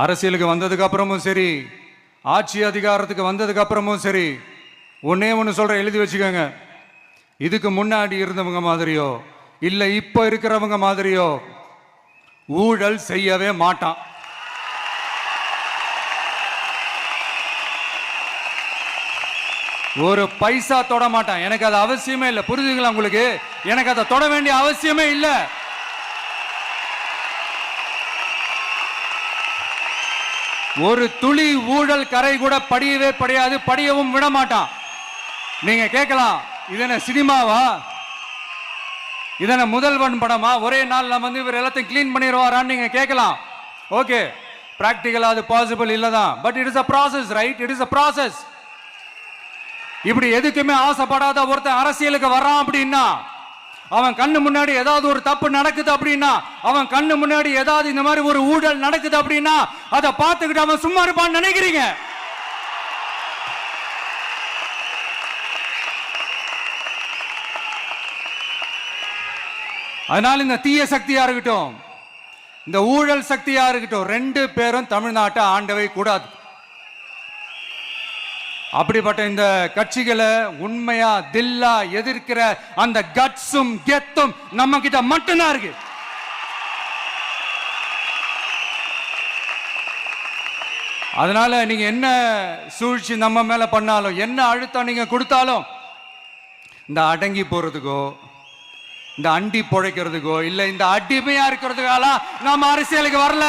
அரசியலுக்கு வந்ததுக்கு அப்புறமும் சரி, ஆட்சி அதிகாரத்துக்கு வந்ததுக்கு அப்புறமும் சரி, ஒன்னே ஒன்று சொல்ற, எழுதி வச்சுக்கோங்க. இதுக்கு முன்னாடி இருந்தவங்க மாதிரியோ இல்லை இப்போ இருக்கிறவங்க மாதிரியோ ஊழல் செய்யவே மாட்டான். ஒரு பைசா தொட மாட்டான். எனக்கு அது அவசியமே இல்லை. புரிஞ்சுங்களா உங்களுக்கு? எனக்கு அதை தொட வேண்டிய அவசியமே இல்லை. ஒரு துளி ஊழல் கரை கூட படியவே படியாது, படியவும் விட மாட்டான். நீங்க கேட்கலாம், இது என்ன சினிமாவா? இதென்ன முதல்வன் படமா? ஒரே நாள் நம்ம இவர் எல்லாத்தையும் கிளீன் பண்ணிடுவாரான்னு நீங்க கேட்கலாம். ஓகே, பிராக்டிகலா அது பாசிபிள் இல்லதான். But it is a process, right? It is a process. இப்படி எதுக்குமே ஆசைப்படாத ஒருத்தன் அரசியலுக்கு வர்றான் அப்படின்னா, அவன் கண்ணு முன்னாடி ஏதாவது ஒரு தப்பு நடக்குது அப்படின்னா, அவன் கண்ணு முன்னாடி ஏதாவது இந்த மாதிரி ஒரு ஊழல் நடக்குது அப்படின்னா, அதை பார்த்துக்கிட்டு அவன் சும்மா இருப்பான்னு நினைக்கிறீங்க? அதனால இந்த தீய சக்தியா இருக்கட்டும், இந்த ஊழல் சக்தியா இருக்கட்டும், ரெண்டு பேரும் தமிழ்நாட்டை ஆண்டவை கூடாது. அப்படிப்பட்ட இந்த கட்சிகளை உண்மையா தில்லா எதிர்க்கிற அந்த கட்ஸும் கெத்தும் நம்ம கிட்ட மட்டும்தான் இருக்கு. அதனால நீங்க என்ன சூழ்ச்சி நம்ம மேல பண்ணாலும், என்ன அழுத்தம் நீங்க கொடுத்தாலும், இந்த அடங்கி போறதுக்கோ, இந்த அண்டி பொழைக்கிறதுக்கோ, இல்ல இந்த அடிமையா இருக்கிறதுக்கால நாம அரசியலுக்கு வரல.